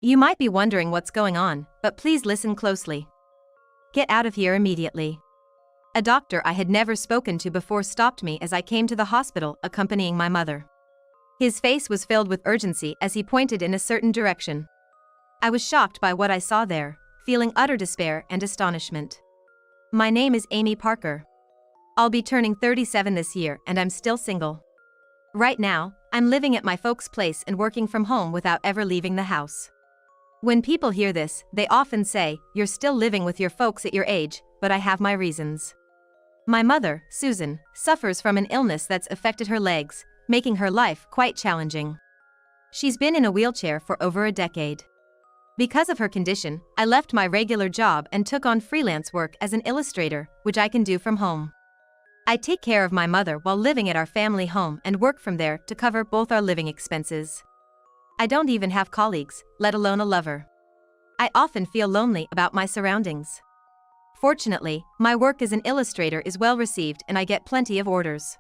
You might be wondering what's going on, but please listen closely. Get out of here immediately. A doctor I had never spoken to before stopped me as I came to the hospital accompanying my mother. His face was filled with urgency as he pointed in a certain direction. I was shocked by what I saw there, feeling utter despair and astonishment. My name is Amy Parker. I'll be turning 37 this year and I'm still single. Right now, I'm living at my folks' place and working from home without ever leaving the house. When people hear this, they often say, "You're still living with your folks at your age," but I have my reasons. My mother, Susan, suffers from an illness that's affected her legs, making her life quite challenging. She's been in a wheelchair for over a decade. Because of her condition, I left my regular job and took on freelance work as an illustrator, which I can do from home. I take care of my mother while living at our family home and work from there to cover both our living expenses. I don't even have colleagues, let alone a lover. I often feel lonely about my surroundings. Fortunately, my work as an illustrator is well received and I get plenty of orders.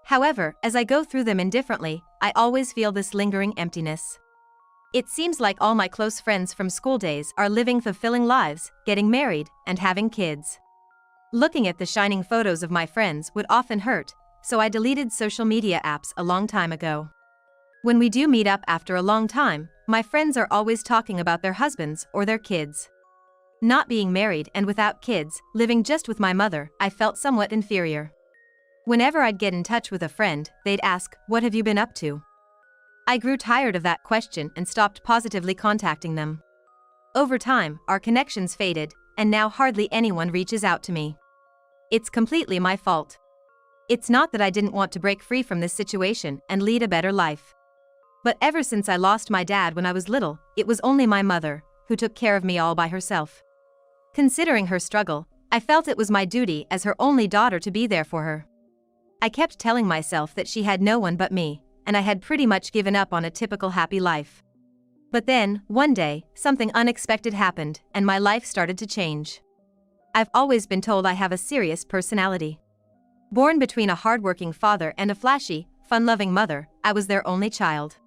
However, as I go through them indifferently, I always feel this lingering emptiness. It seems like all my close friends from school days are living fulfilling lives, getting married, and having kids. Looking at the shining photos of my friends would often hurt, so I deleted social media apps a long time ago. When we do meet up after a long time, my friends are always talking about their husbands or their kids. Not being married and without kids, living just with my mother, I felt somewhat inferior. Whenever I'd get in touch with a friend, they'd ask, "What have you been up to?" I grew tired of that question and stopped positively contacting them. Over time, our connections faded, and now hardly anyone reaches out to me. It's completely my fault. It's not that I didn't want to break free from this situation and lead a better life. But ever since I lost my dad when I was little, it was only my mother who took care of me all by herself. Considering her struggle, I felt it was my duty as her only daughter to be there for her. I kept telling myself that she had no one but me, and I had pretty much given up on a typical happy life. But then, one day, something unexpected happened, and my life started to change. I've always been told I have a serious personality. Born between a hardworking father and a flashy, fun-loving mother, I was their only child.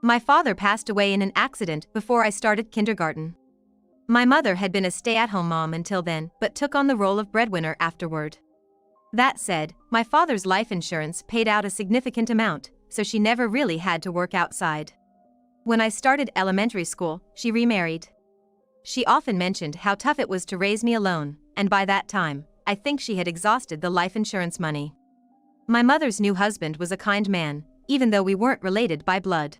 My father passed away in an accident before I started kindergarten. My mother had been a stay-at-home mom until then, but took on the role of breadwinner afterward. That said, my father's life insurance paid out a significant amount, so she never really had to work outside. When I started elementary school, she remarried. She often mentioned how tough it was to raise me alone, and by that time, I think she had exhausted the life insurance money. My mother's new husband was a kind man, even though we weren't related by blood.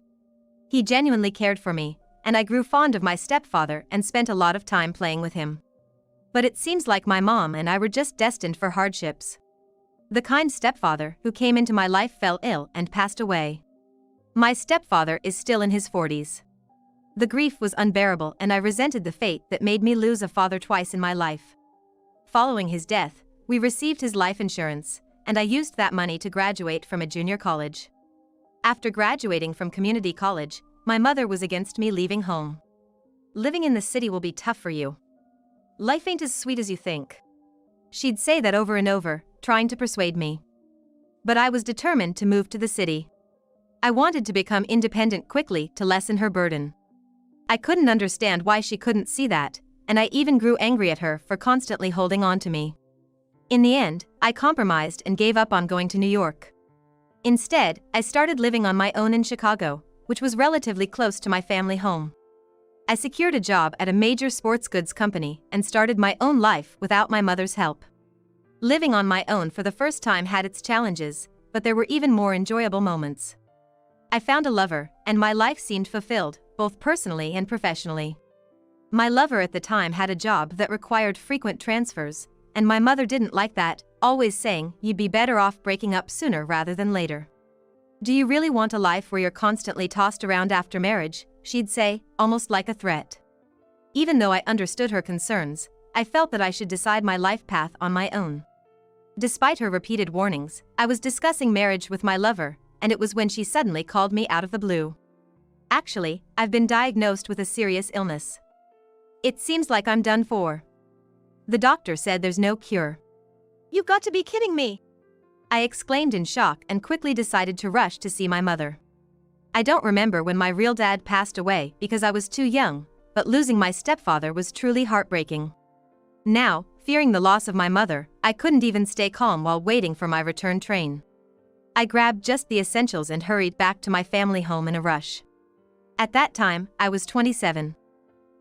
He genuinely cared for me, and I grew fond of my stepfather and spent a lot of time playing with him. But it seems like my mom and I were just destined for hardships. The kind stepfather who came into my life fell ill and passed away. My stepfather is still in his 40s. The grief was unbearable and I resented the fate that made me lose a father twice in my life. Following his death, we received his life insurance, and I used that money to graduate from a junior college. After graduating from community college, my mother was against me leaving home. "Living in the city will be tough for you. Life ain't as sweet as you think." She'd say that over and over, trying to persuade me. But I was determined to move to the city. I wanted to become independent quickly to lessen her burden. I couldn't understand why she couldn't see that, and I even grew angry at her for constantly holding on to me. In the end, I compromised and gave up on going to New York. Instead, I started living on my own in Chicago, which was relatively close to my family home. I secured a job at a major sports goods company and started my own life without my mother's help. Living on my own for the first time had its challenges, but there were even more enjoyable moments. I found a lover, and my life seemed fulfilled, both personally and professionally. My lover at the time had a job that required frequent transfers, and my mother didn't like that, always saying, "You'd be better off breaking up sooner rather than later. Do you really want a life where you're constantly tossed around after marriage?" she'd say, almost like a threat. Even though I understood her concerns, I felt that I should decide my life path on my own. Despite her repeated warnings, I was discussing marriage with my lover, and it was when she suddenly called me out of the blue. "Actually, I've been diagnosed with a serious illness. It seems like I'm done for. The doctor said there's no cure." "You've got to be kidding me!" I exclaimed in shock and quickly decided to rush to see my mother. I don't remember when my real dad passed away because I was too young, but losing my stepfather was truly heartbreaking. Now, fearing the loss of my mother, I couldn't even stay calm while waiting for my return train. I grabbed just the essentials and hurried back to my family home in a rush. At that time, I was 27.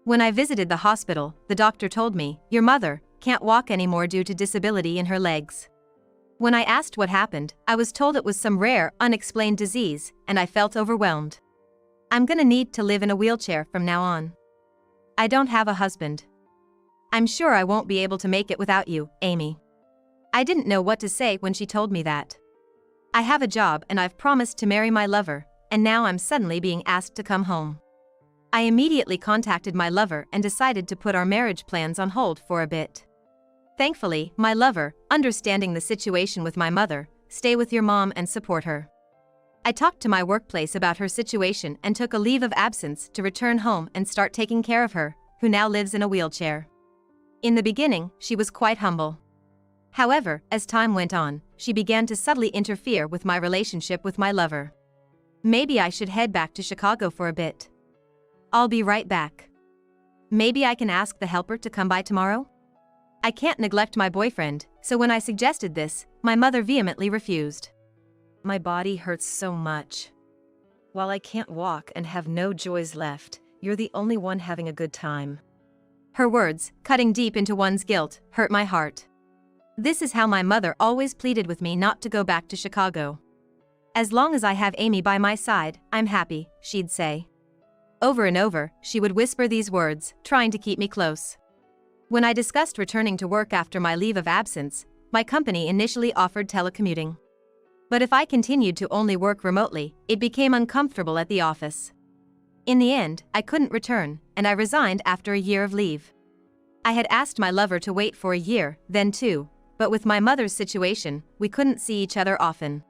When I visited the hospital, the doctor told me, "Your mother can't walk anymore due to disability in her legs." When I asked what happened, I was told it was some rare, unexplained disease, and I felt overwhelmed. I'm gonna need to live in a wheelchair from now on. I don't have a husband. I'm sure I won't be able to make it without you, Amy. I didn't know what to say when she told me that. I have a job and I've promised to marry my lover, and now I'm suddenly being asked to come home. I immediately contacted my lover and decided to put our marriage plans on hold for a bit. Thankfully, my lover, understanding the situation with my mother, stay with your mom and support her. I talked to my workplace about her situation and took a leave of absence to return home and start taking care of her, who now lives in a wheelchair. In the beginning, she was quite humble. However, as time went on, she began to subtly interfere with my relationship with my lover. Maybe I should head back to Chicago for a bit. I'll be right back. Maybe I can ask the helper to come by tomorrow? I can't neglect my boyfriend, so when I suggested this, my mother vehemently refused. My body hurts so much. While I can't walk and have no joys left, you're the only one having a good time. Her words, cutting deep into one's guilt, hurt my heart. This is how my mother always pleaded with me not to go back to Chicago. As long as I have Amy by my side, I'm happy, she'd say. Over and over, she would whisper these words, trying to keep me close. When I discussed returning to work after my leave of absence, my company initially offered telecommuting. But if I continued to only work remotely, it became uncomfortable at the office. In the end, I couldn't return, and I resigned after a year of leave. I had asked my lover to wait for a year, then two, but with my mother's situation, we couldn't see each other often.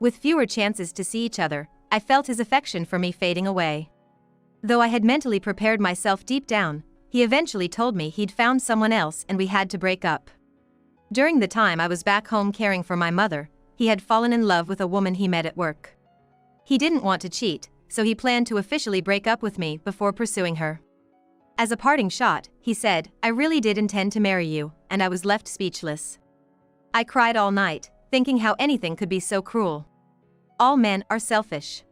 With fewer chances to see each other, I felt his affection for me fading away. Though I had mentally prepared myself deep down, he eventually told me he'd found someone else and we had to break up. During the time I was back home caring for my mother, he had fallen in love with a woman he met at work. He didn't want to cheat, so he planned to officially break up with me before pursuing her. As a parting shot, he said, "I really did intend to marry you," and I was left speechless. I cried all night, thinking how anything could be so cruel. All men are selfish.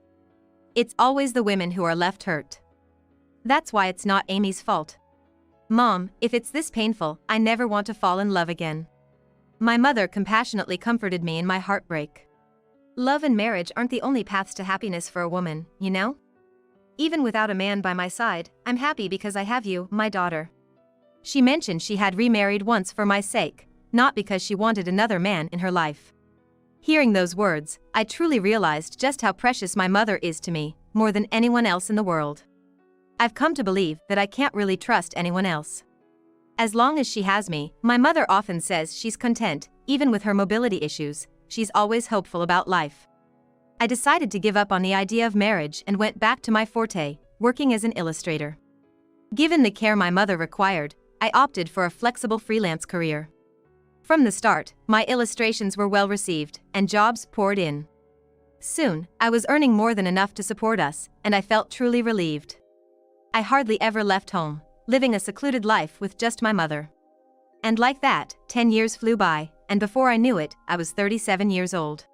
It's always the women who are left hurt. That's why it's not Amy's fault. Mom, if it's this painful, I never want to fall in love again. My mother compassionately comforted me in my heartbreak. Love and marriage aren't the only paths to happiness for a woman, you know? Even without a man by my side, I'm happy because I have you, my daughter. She mentioned she had remarried once for my sake, not because she wanted another man in her life. Hearing those words, I truly realized just how precious my mother is to me, more than anyone else in the world. I've come to believe that I can't really trust anyone else. As long as she has me, my mother often says she's content, even with her mobility issues, she's always hopeful about life. I decided to give up on the idea of marriage and went back to my forte, working as an illustrator. Given the care my mother required, I opted for a flexible freelance career. From the start, my illustrations were well received, and jobs poured in. Soon, I was earning more than enough to support us, and I felt truly relieved. I hardly ever left home, living a secluded life with just my mother. And like that, 10 years flew by, and before I knew it, I was 37 years old.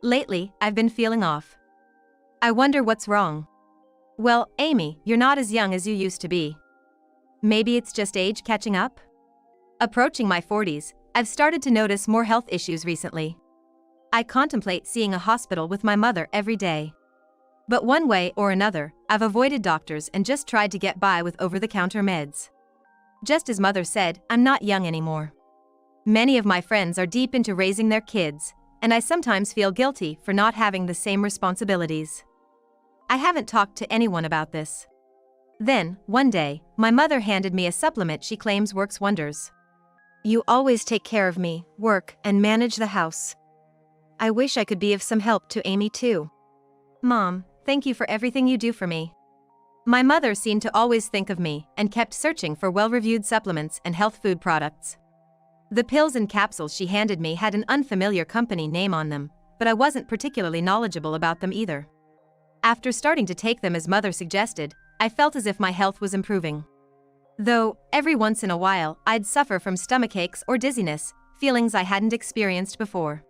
Lately, I've been feeling off. I wonder what's wrong. Well, Amy, you're not as young as you used to be. Maybe it's just age catching up? Approaching my 40s, I've started to notice more health issues recently. I contemplate seeing a hospital with my mother every day. But one way or another, I've avoided doctors and just tried to get by with over-the-counter meds. Just as mother said, I'm not young anymore. Many of my friends are deep into raising their kids, and I sometimes feel guilty for not having the same responsibilities. I haven't talked to anyone about this. Then, one day, my mother handed me a supplement she claims works wonders. You always take care of me, work, and manage the house. I wish I could be of some help to Amy too. Mom, thank you for everything you do for me. My mother seemed to always think of me and kept searching for well-reviewed supplements and health food products. The pills and capsules she handed me had an unfamiliar company name on them, but I wasn't particularly knowledgeable about them either. After starting to take them as mother suggested, I felt as if my health was improving. Though, every once in a while, I'd suffer from stomachaches or dizziness, feelings I hadn't experienced before.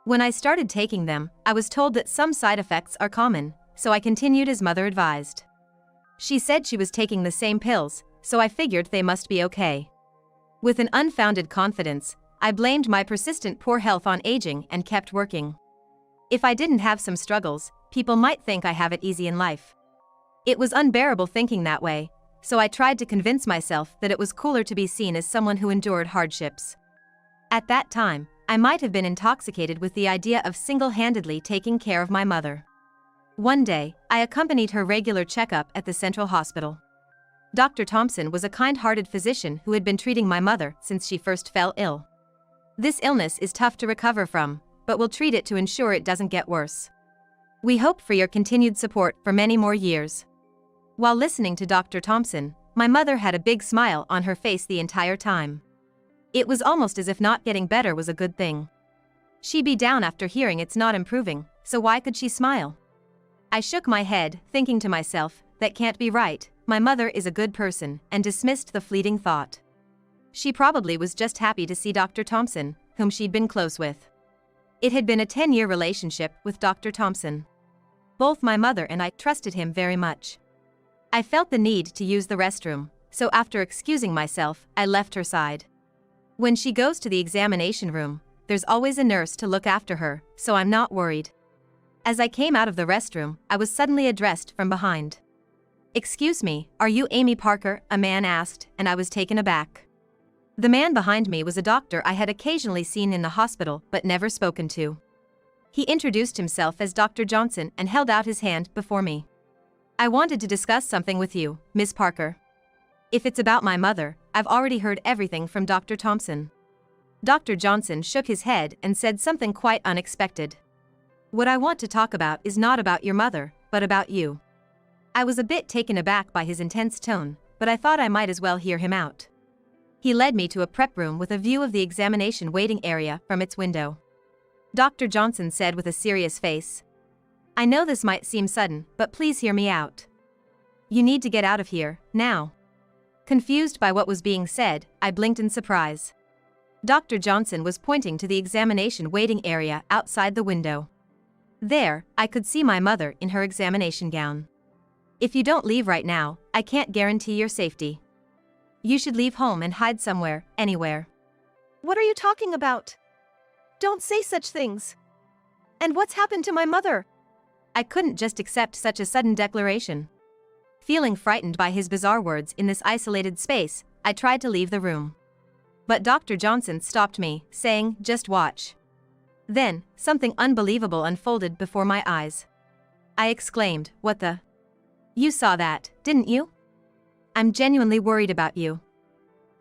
When I started taking them, I was told that some side effects are common, so I continued as mother advised. She said she was taking the same pills, so I figured they must be okay. With an unfounded confidence, I blamed my persistent poor health on aging and kept working. If I didn't have some struggles, people might think I have it easy in life. It was unbearable thinking that way, so I tried to convince myself that it was cooler to be seen as someone who endured hardships. At that time, I might have been intoxicated with the idea of single-handedly taking care of my mother. One day, I accompanied her regular checkup at the Central Hospital. Dr. Thompson was a kind-hearted physician who had been treating my mother since she first fell ill. This illness is tough to recover from, but we'll treat it to ensure it doesn't get worse. We hope for your continued support for many more years. While listening to Dr. Thompson, my mother had a big smile on her face the entire time. It was almost as if not getting better was a good thing. She'd be down after hearing it's not improving, so why could she smile? I shook my head, thinking to myself, that can't be right, my mother is a good person, and dismissed the fleeting thought. She probably was just happy to see Dr. Thompson, whom she'd been close with. It had been a 10-year relationship with Dr. Thompson. Both my mother and I trusted him very much. I felt the need to use the restroom, so after excusing myself, I left her side. When she goes to the examination room, there's always a nurse to look after her, so I'm not worried. As I came out of the restroom, I was suddenly addressed from behind. "Excuse me, are you Amy Parker?" a man asked, and I was taken aback. The man behind me was a doctor I had occasionally seen in the hospital but never spoken to. He introduced himself as Dr. Johnson and held out his hand before me. "I wanted to discuss something with you, Miss Parker. If it's about my mother, I've already heard everything from Dr. Thompson." Dr. Johnson shook his head and said something quite unexpected. "What I want to talk about is not about your mother, but about you." I was a bit taken aback by his intense tone, but I thought I might as well hear him out. He led me to a prep room with a view of the examination waiting area from its window. Dr. Johnson said with a serious face, "I know this might seem sudden, but please hear me out. You need to get out of here, now." Confused by what was being said, I blinked in surprise. Dr. Johnson was pointing to the examination waiting area outside the window. There, I could see my mother in her examination gown. "If you don't leave right now, I can't guarantee your safety. You should leave home and hide somewhere, anywhere." What are you talking about? Don't say such things. And what's happened to my mother? I couldn't just accept such a sudden declaration. Feeling frightened by his bizarre words in this isolated space, I tried to leave the room. But Dr. Johnson stopped me, saying, "Just watch." Then, something unbelievable unfolded before my eyes. I exclaimed, "What the? You saw that, didn't you? I'm genuinely worried about you.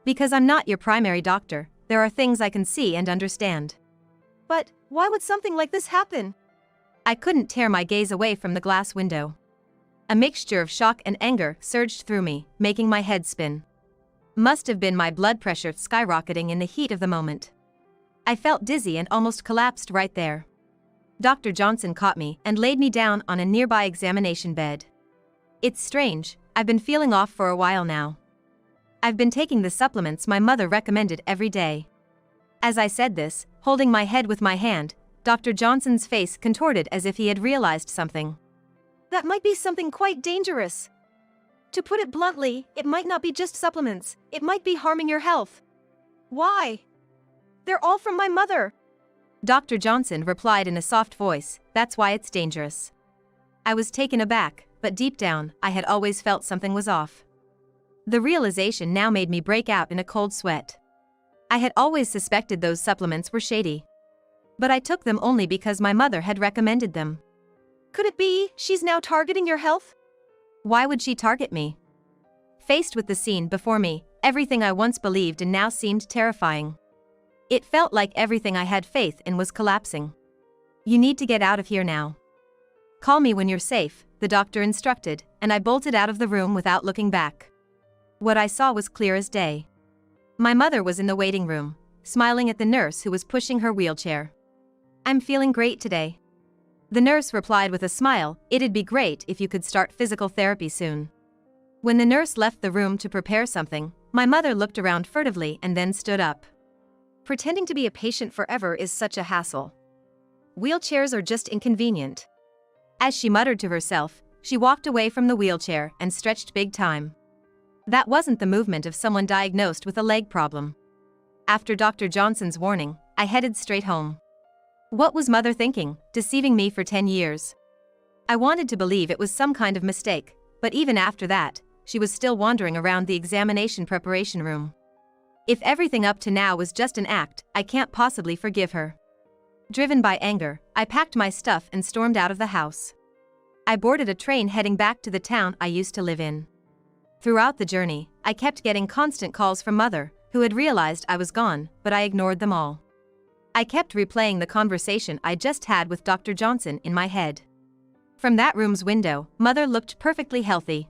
Because I'm not your primary doctor, there are things I can see and understand." But why would something like this happen? I couldn't tear my gaze away from the glass window. A mixture of shock and anger surged through me, making my head spin. Must have been my blood pressure skyrocketing in the heat of the moment. I felt dizzy and almost collapsed right there. Dr. Johnson caught me and laid me down on a nearby examination bed. "It's strange, I've been feeling off for a while now. I've been taking the supplements my mother recommended every day." As I said this, holding my head with my hand, Dr. Johnson's face contorted as if he had realized something. That might be something quite dangerous. To put it bluntly, it might not be just supplements, it might be harming your health. Why? They're all from my mother. Dr. Johnson replied in a soft voice, "That's why it's dangerous." I was taken aback, but deep down, I had always felt something was off. The realization now made me break out in a cold sweat. I had always suspected those supplements were shady. But I took them only because my mother had recommended them. Could it be she's now targeting your health? Why would she target me? Faced with the scene before me, everything I once believed in now seemed terrifying. It felt like everything I had faith in was collapsing. "You need to get out of here now. Call me when you're safe," the doctor instructed, and I bolted out of the room without looking back. What I saw was clear as day. My mother was in the waiting room, smiling at the nurse who was pushing her wheelchair. "I'm feeling great today. The nurse replied with a smile, "It'd be great if you could start physical therapy soon." When the nurse left the room to prepare something, my mother looked around furtively and then stood up. Pretending to be a patient forever is such a hassle. Wheelchairs are just inconvenient. As she muttered to herself, she walked away from the wheelchair and stretched big time. That wasn't the movement of someone diagnosed with a leg problem. After Dr. Johnson's warning, I headed straight home. What was Mother thinking, deceiving me for 10 years? I wanted to believe it was some kind of mistake, but even after that, she was still wandering around the examination preparation room. If everything up to now was just an act, I can't possibly forgive her. Driven by anger, I packed my stuff and stormed out of the house. I boarded a train heading back to the town I used to live in. Throughout the journey, I kept getting constant calls from Mother, who had realized I was gone, but I ignored them all. I kept replaying the conversation I just had with Dr. Johnson in my head. From that room's window, Mother looked perfectly healthy.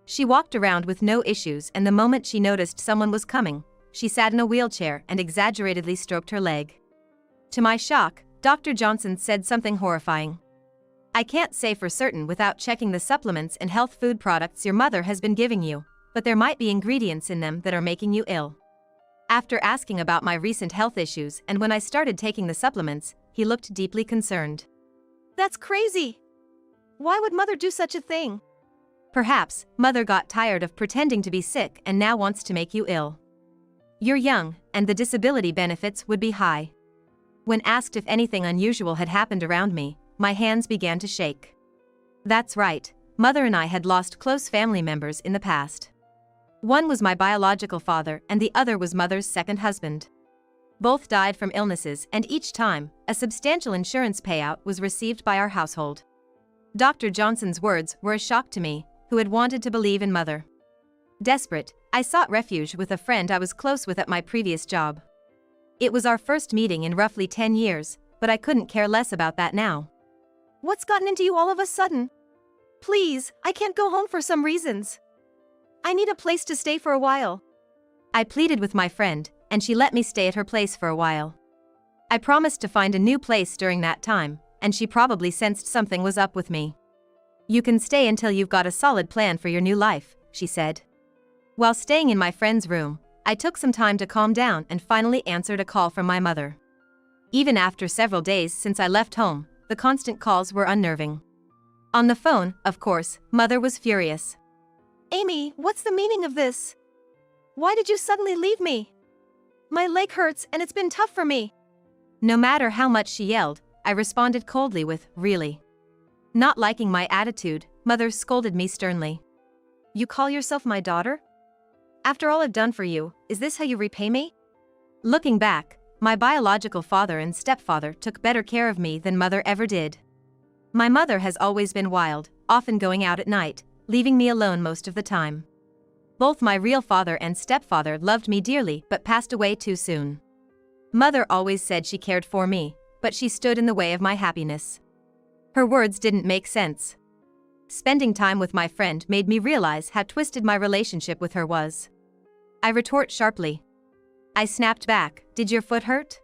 She walked around with no issues, and the moment she noticed someone was coming, she sat in a wheelchair and exaggeratedly stroked her leg. To my shock, Dr. Johnson said something horrifying. "I can't say for certain without checking the supplements and health food products your mother has been giving you, but there might be ingredients in them that are making you ill." After asking about my recent health issues and when I started taking the supplements, he looked deeply concerned. That's crazy. Why would Mother do such a thing? Perhaps, Mother got tired of pretending to be sick and now wants to make you ill. You're young, and the disability benefits would be high. When asked if anything unusual had happened around me, my hands began to shake. That's right, Mother and I had lost close family members in the past. One was my biological father and the other was Mother's second husband. Both died from illnesses, and each time, a substantial insurance payout was received by our household. Dr. Johnson's words were a shock to me, who had wanted to believe in Mother. Desperate, I sought refuge with a friend I was close with at my previous job. It was our first meeting in roughly 10 years, but I couldn't care less about that now. What's gotten into you all of a sudden? Please, I can't go home for some reasons. I need a place to stay for a while. I pleaded with my friend, and she let me stay at her place for a while. I promised to find a new place during that time, and she probably sensed something was up with me. "You can stay until you've got a solid plan for your new life," she said. While staying in my friend's room, I took some time to calm down and finally answered a call from my mother. Even after several days since I left home, the constant calls were unnerving. On the phone, of course, Mother was furious. "Amy, what's the meaning of this? Why did you suddenly leave me? My leg hurts and it's been tough for me." No matter how much she yelled, I responded coldly with, "Really?" Not liking my attitude, Mother scolded me sternly. "You call yourself my daughter? After all I've done for you, is this how you repay me?" Looking back, my biological father and stepfather took better care of me than Mother ever did. My mother has always been wild, often going out at night, leaving me alone most of the time. Both my real father and stepfather loved me dearly but passed away too soon. Mother always said she cared for me, but she stood in the way of my happiness. Her words didn't make sense. Spending time with my friend made me realize how twisted my relationship with her was. I retort sharply. I snapped back, "Did your foot hurt?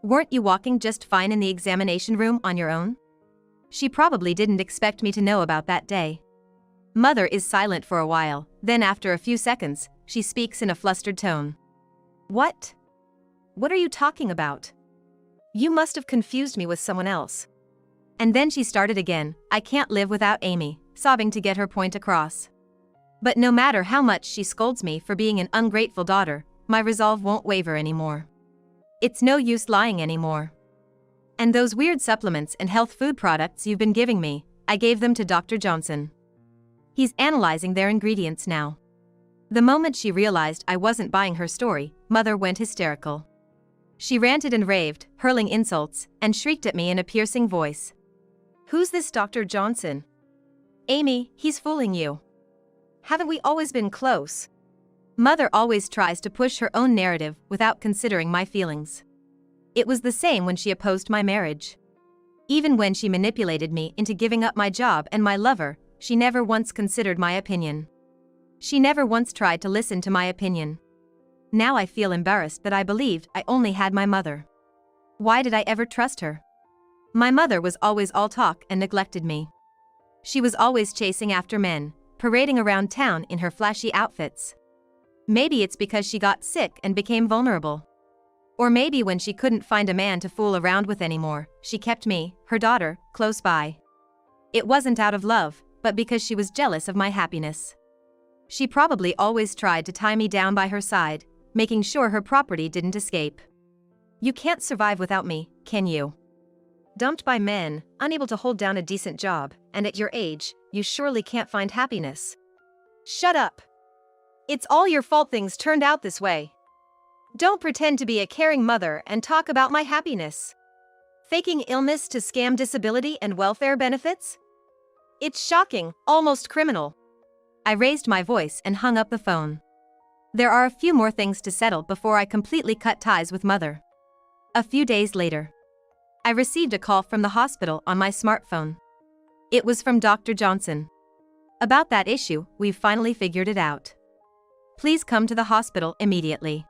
Weren't you walking just fine in the examination room on your own?" She probably didn't expect me to know about that day. Mother is silent for a while, then after a few seconds, she speaks in a flustered tone. "What? What are you talking about? You must have confused me with someone else." And then she started again, "I can't live without Amy," sobbing to get her point across. But no matter how much she scolds me for being an ungrateful daughter, my resolve won't waver anymore. It's no use lying anymore. "And those weird supplements and health food products you've been giving me, I gave them to Dr. Johnson. He's analyzing their ingredients now." The moment she realized I wasn't buying her story, Mother went hysterical. She ranted and raved, hurling insults, and shrieked at me in a piercing voice. "Who's this Dr. Johnson? Amy, he's fooling you. Haven't we always been close?" Mother always tries to push her own narrative without considering my feelings. It was the same when she opposed my marriage. Even when she manipulated me into giving up my job and my lover, she never once considered my opinion. She never once tried to listen to my opinion. Now I feel embarrassed that I believed I only had my mother. Why did I ever trust her? My mother was always all talk and neglected me. She was always chasing after men, parading around town in her flashy outfits. Maybe it's because she got sick and became vulnerable. Or maybe when she couldn't find a man to fool around with anymore, she kept me, her daughter, close by. It wasn't out of love, but because she was jealous of my happiness. She probably always tried to tie me down by her side, making sure her property didn't escape. You can't survive without me, can you? Dumped by men, unable to hold down a decent job, and at your age, you surely can't find happiness. Shut up. It's all your fault things turned out this way. Don't pretend to be a caring mother and talk about my happiness. Faking illness to scam disability and welfare benefits? It's shocking, almost criminal. I raised my voice and hung up the phone. There are a few more things to settle before I completely cut ties with Mother. A few days later, I received a call from the hospital on my smartphone. It was from Dr. Johnson. About that issue, we've finally figured it out. Please come to the hospital immediately.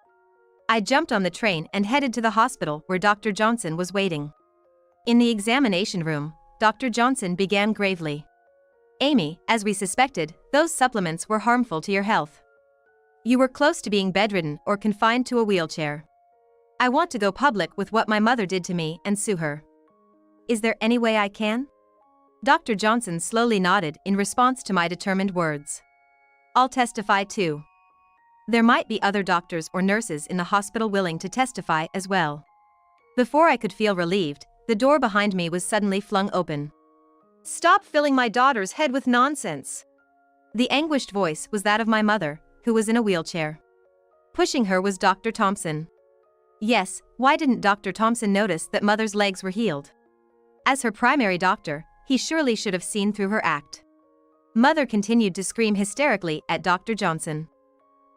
I jumped on the train and headed to the hospital where Dr. Johnson was waiting. In the examination room, Dr. Johnson began gravely. Amy, as we suspected, those supplements were harmful to your health. You were close to being bedridden or confined to a wheelchair. I want to go public with what my mother did to me and sue her. Is there any way I can? Dr. Johnson slowly nodded in response to my determined words. I'll testify too. There might be other doctors or nurses in the hospital willing to testify as well. Before I could feel relieved, the door behind me was suddenly flung open. Stop filling my daughter's head with nonsense. The anguished voice was that of my mother, who was in a wheelchair. Pushing her was Dr. Thompson. Yes, why didn't Dr. Thompson notice that Mother's legs were healed? As her primary doctor, he surely should have seen through her act. Mother continued to scream hysterically at Dr. Johnson.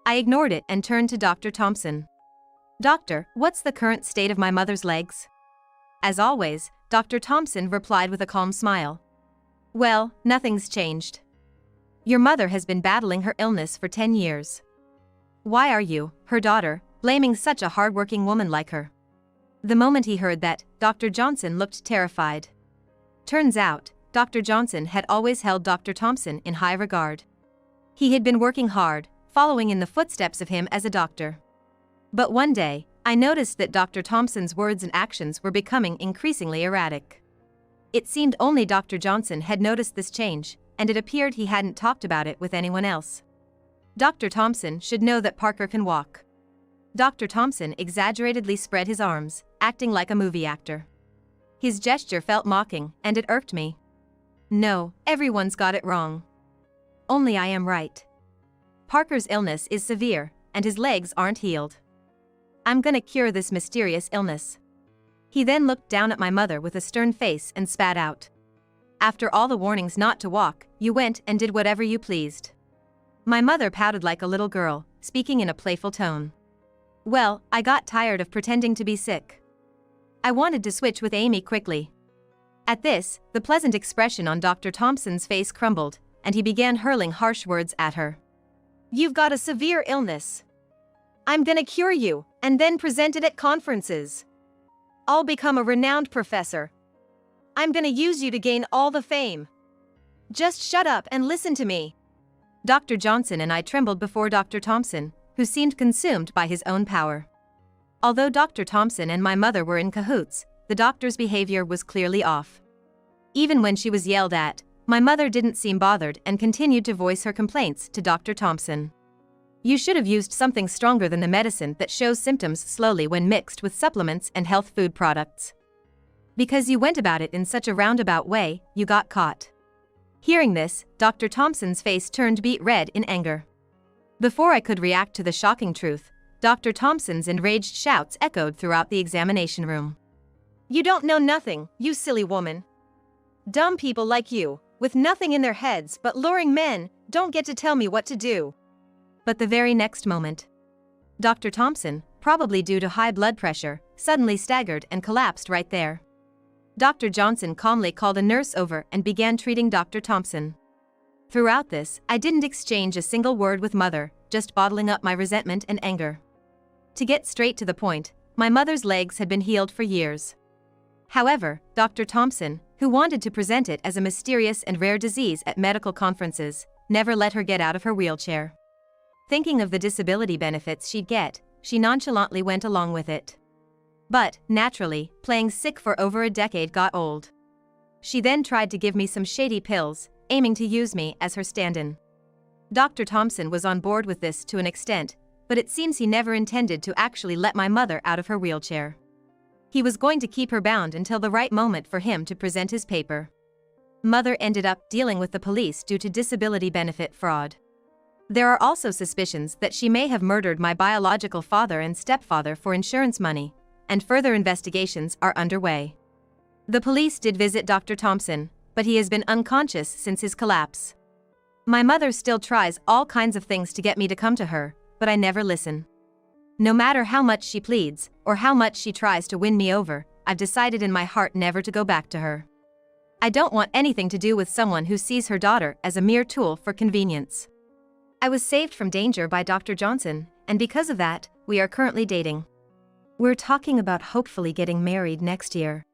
I ignored it and turned to Dr. Thompson. Doctor, what's the current state of my mother's legs? As always, Dr. Thompson replied with a calm smile. Well, nothing's changed. Your mother has been battling her illness for 10 years. Why are you, her daughter, blaming such a hardworking woman like her? The moment he heard that, Dr. Johnson looked terrified. Turns out, Dr. Johnson had always held Dr. Thompson in high regard. He had been working hard, following in the footsteps of him as a doctor. But one day, I noticed that Dr. Thompson's words and actions were becoming increasingly erratic. It seemed only Dr. Johnson had noticed this change, and it appeared he hadn't talked about it with anyone else. Dr. Thompson should know that Parker can walk. Dr. Thompson exaggeratedly spread his arms, acting like a movie actor. His gesture felt mocking, and it irked me. No, everyone's got it wrong. Only I am right. Parker's illness is severe, and his legs aren't healed. I'm gonna cure this mysterious illness. He then looked down at my mother with a stern face and spat out. After all the warnings not to walk, you went and did whatever you pleased. My mother pouted like a little girl, speaking in a playful tone. Well, I got tired of pretending to be sick. I wanted to switch with Amy quickly. At this, the pleasant expression on Dr. Thompson's face crumbled, and he began hurling harsh words at her. You've got a severe illness. I'm gonna cure you, and then present it at conferences. I'll become a renowned professor. I'm gonna use you to gain all the fame. Just shut up and listen to me. Dr. Johnson and I trembled before Dr. Thompson, who seemed consumed by his own power. Although Dr. Thompson and my mother were in cahoots, the doctor's behavior was clearly off. Even when she was yelled at, my mother didn't seem bothered and continued to voice her complaints to Dr. Thompson. You should have used something stronger than the medicine that shows symptoms slowly when mixed with supplements and health food products. Because you went about it in such a roundabout way, you got caught. Hearing this, Dr. Thompson's face turned beet red in anger. Before I could react to the shocking truth, Dr. Thompson's enraged shouts echoed throughout the examination room. You don't know nothing, you silly woman. Dumb people like you, with nothing in their heads but luring men, don't get to tell me what to do. But the very next moment, Dr. Thompson, probably due to high blood pressure, suddenly staggered and collapsed right there. Dr. Johnson calmly called a nurse over and began treating Dr. Thompson. Throughout this, I didn't exchange a single word with Mother, just bottling up my resentment and anger. To get straight to the point, my mother's legs had been healed for years. However, Dr. Thompson, who wanted to present it as a mysterious and rare disease at medical conferences, never let her get out of her wheelchair. Thinking of the disability benefits she'd get, she nonchalantly went along with it. But, naturally, playing sick for over a decade got old. She then tried to give me some shady pills, aiming to use me as her stand-in. Dr. Thompson was on board with this to an extent, but it seems he never intended to actually let my mother out of her wheelchair. He was going to keep her bound until the right moment for him to present his paper. Mother ended up dealing with the police due to disability benefit fraud. There are also suspicions that she may have murdered my biological father and stepfather for insurance money, and further investigations are underway. The police did visit Dr. Thompson, but he has been unconscious since his collapse. My mother still tries all kinds of things to get me to come to her, but I never listen. No matter how much she pleads, or how much she tries to win me over, I've decided in my heart never to go back to her. I don't want anything to do with someone who sees her daughter as a mere tool for convenience. I was saved from danger by Dr. Johnson, and because of that, we are currently dating. We're talking about hopefully getting married next year.